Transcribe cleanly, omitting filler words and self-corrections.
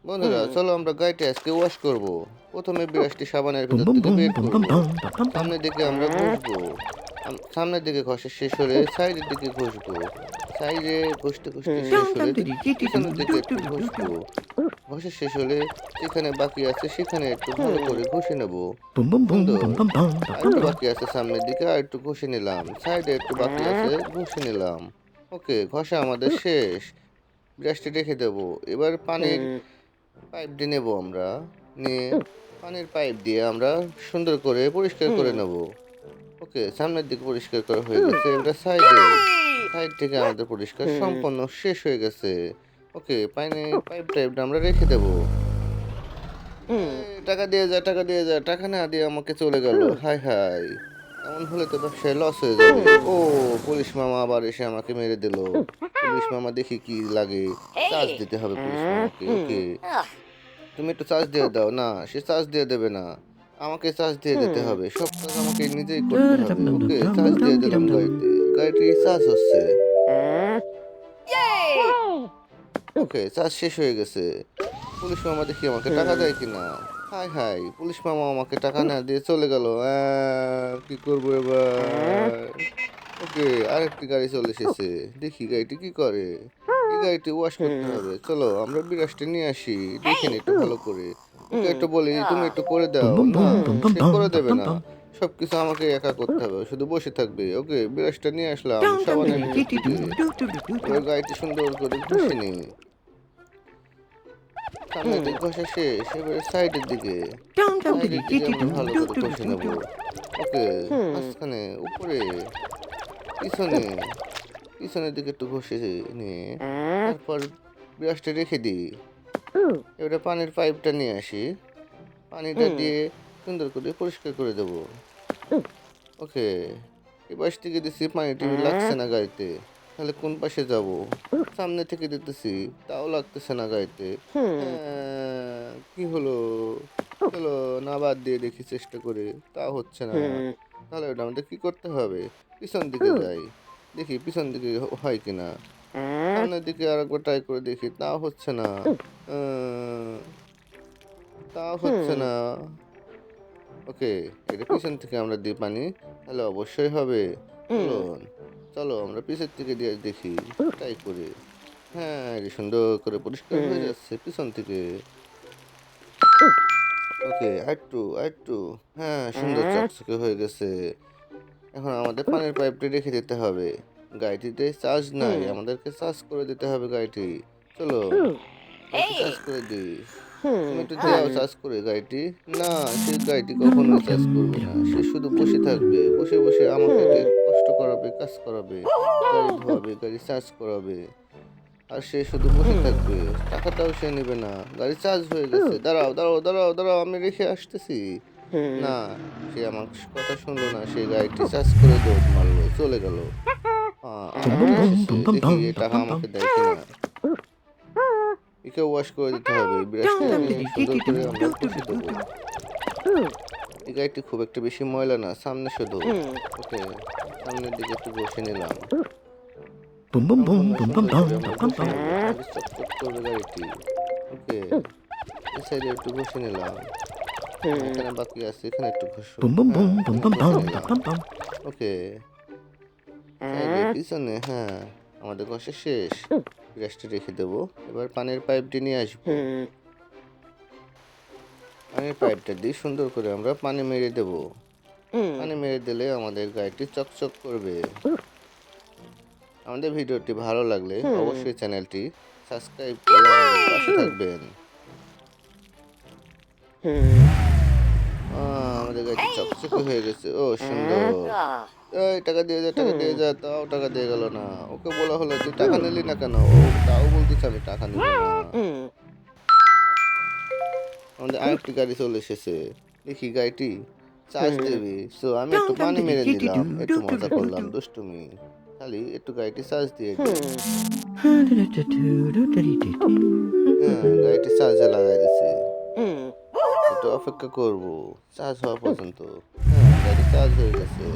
বন্ধুরা চলো আমরা গাড়িটা আজকে ওয়াশ করব। প্রথমে ব্রাশটি সাবানের ভিতর থেকে বের করব। সামনের দিকে আমরা ঘষবো। সামনের দিকে ঘষা শেষ হলে সাইডের দিকে ঘষবো। সাইডে ঘষতে ঘষতে শেষ হলে পিছনের দিকে একটু ঘষবো। ঘষা শেষ হলে যেখানে বাকি আছে সেখানে একটু ভালো করে ঘষে নেব। সুন্দর। আর একটু বাকি আছে সামনের দিকে, আর একটু ঘষে নিলাম। সাইডে একটু বাকি আছে, ঘষে নিলাম। ওকে, ঘষা আমাদের শেষ। ব্রাশটি রেখে দেবো। এবার পানির পাইপ দিয়ে নেবো আমরা। নিয়ে পানির পাইপ দিয়ে আমরা সুন্দর করে পরিষ্কার করে নেব। ওকে, সামনের দিকে পরিষ্কার করা হয়ে গেছে। এবার সাইড থেকে আমাদের পরিষ্কার সম্পূর্ণ শেষ হয়ে গেছে। ওকে, পানির পাইপ টাইপটা আমরা রেখে দেবো। টাকা দিয়ে যা, টাকা দিয়ে যা, টাকা না দিয়ে আমাকে চলে গেল। হাই হাই, এমন হলে তো ব্যবসায় লস হয়ে যাবে। ও, পুলিশ মামা আবার এসে আমাকে মেরে দিল। পুলিশ মামা দেখি কি লাগে। চার্জ দিতে হবে পুলিশ মামাকে। ওকে, তুমি একটু চার্জ দিয়ে দাও। না, সে চার্জ দিয়ে দেবে না, আমাকে চার্জ দিয়ে দিতে হবে। সব কাজ আমাকে নিজেই করতে হবে। ওকে, চার্জ দিয়ে দিলাম গাড়িতে। গাড়িটি চার্জ হচ্ছে। ওকে, চার্জ শেষ হয়ে গেছে। পুলিশ মামা দেখি আমাকে টাকা দেয় কিনা। হাই হাই, পুলিশ মামা আমাকে টাকা না দিয়ে চলে গেল। কি করবো এবার? ওকে, আরেকটি গাড়ি চলে এসেছে। দেখি গাড়িটি কি করে। এই গাড়িটি ওয়াশ করতে হবে। চলো আমরা বিরাজটি নিয়ে আসি, দেখে নি একটু ভালো করে। ওকে, একটু বলি তুমি একটু করে দাও। না, সে করে দেবে না। সবকিছু আমাকে একা করতে হবে, শুধু বসে থাকবে। ওকে, বিরাজটা নিয়ে আসলাম সাবানের ভিতর থেকে। এবার গাড়িটি সুন্দর করে ঘষে নি। সামনের দিকে ঘষা শেষ। এবারে সাইডের দিকে আমরা ভালো করে ঘষে নেব। ওকে, মাঝখানে, উপরে, পিছনে, পিছনের দিকে একটু ঘষে নিয়ে তারপর ব্রাশটা রেখে দিই। এবারে পানির পাইপটা নিয়ে আসি। পানিটা দিয়ে সুন্দর করে পরিষ্কার করে দেব। ওকে, এই পাশ থেকে দিচ্ছি, পানিটি লাগছে না গাড়িতে। তাহলে কোন পাশে যাব? সামনে থেকে দিতেছি, তাও লাগতেছে না গাড়িতে। কি হলো? চলো না, বাদ দিয়ে দেখি চেষ্টা করে। তাও হচ্ছে না। তাহলে ওটা আমাদের কি করতে হবে? পিছন দিকে যাই, দেখি পিছন দিকে হয় কিনা। সামনের দিকে আর একবার ট্রাই করে দেখি, তাও হচ্ছে না। তাও হচ্ছে না। ওকে, এটা পিছন থেকে আমরা দিই পানি, তাহলে অবশ্যই হবে। চলো চলো আমরা পিছের থেকে দিয়ে দেখি, ট্রাই করে। হ্যাঁ, এটা সুন্দর করে পরিষ্কার হয়ে যাচ্ছে পিছন থেকে। ওকে, আরেকটু আরেকটু। হ্যাঁ, সুন্দর চকচকে হয়ে গেছে। এখন আমাদের পানির পাইপটি রেখে দিতে হবে। গাড়িটিতে চার্জ নাই, আমাদেরকে চার্জ করে দিতে হবে গাড়িটি। চলো গাড়িটি চার্জ করে দিই। তুমি একটু দাও চার্জ করে গাড়িটি। না, সে গাড়িটি কখনোই চার্জ করবে না। সে শুধু বসে থাকবে, বসে বসে আমাকে দিয়ে কষ্ট করাবে, কাজ করাবে, গাড়ি ধোয়াবে, গাড়ি চার্জ করাবে। আর সে শুধু বসে থাকবে, টাকাটাও সে নেবে না। গাড়ি চার্জ হয়ে গেছে। দাঁড়াও দাঁড়াও দাঁড়াও দাঁড়াও, আমি রেখে আসতেছি। না, সে আমার কথা শুনলো না। সে গাড়িটি চার্জ করে দৌড় মারলো, চলে গেল। আরেকটা এসেছে, দেখি এই টাকা আমাকে দেয় কিনা। একে ওয়াশ করে দিতে হবে। ব্রাশটা নিয়ে সুন্দর করে আমরা ঘষে দেবো। এই গাড়িটি খুব একটা বেশি ময়লা না, সামনে শুধু। ওকে, সামনের দিকে একটু ঘষে নিলাম। সম্পূর্ণ সুন্দর করে আমরা ঘষে নেবো, তাহলে চকচক করবে গাড়িটি। ওকে, এই সাইডে একটু ঘষে নিলাম। এখানে বাকি আছে, এখানে একটু ঘষো। হ্যাঁ, এখানে ঘষে নিলাম। ওকে, সাইডে, পিছনে। হ্যাঁ, আমাদের ঘষা শেষ। গ্যাসটি রেখে দেবো। এবার পানির পাইপটি নিয়ে আসবো। পানির পাইপটা দিয়ে সুন্দর করে আমরা পানি মেরে দেব। পানি মেরে দিলে আমাদের গাড়িটি চকচক করবে। আমাদের ভিডিওটি ভালো লাগলে অবশ্যই চ্যানেলটি সাবস্ক্রাইব করে আমাদের পাশে থাকবেন। আমাদের গাড়িটি চকচকে হয়ে গেছে। ও সুন্দর। এই টাকা দিয়ে যা, টাকা দিয়ে যা, তাও টাকা দিয়ে গেল না। ওকে বলা হলো তুই টাকা নিলি না কেন? ও তাও বলতেছে আমি টাকা নিব না। আমাদের আরেকটি গাড়ি চলে এসেছে। দেখি গাড়িটি চার্জ দেবে। সো আমি একটু পানি মেরে দিলাম, একটু মজা করলাম, দুষ্টুমি। খালি একটু গাড়িটি চার্জ দিয়ে দিই। হ্যাঁ, গাড়িটি চার্জে লাগাই দিছে। একটু অপেক্ষা করব চার্জ হওয়া পর্যন্ত। হ্যাঁ, গাড়ি চার্জ হয়ে গেছে।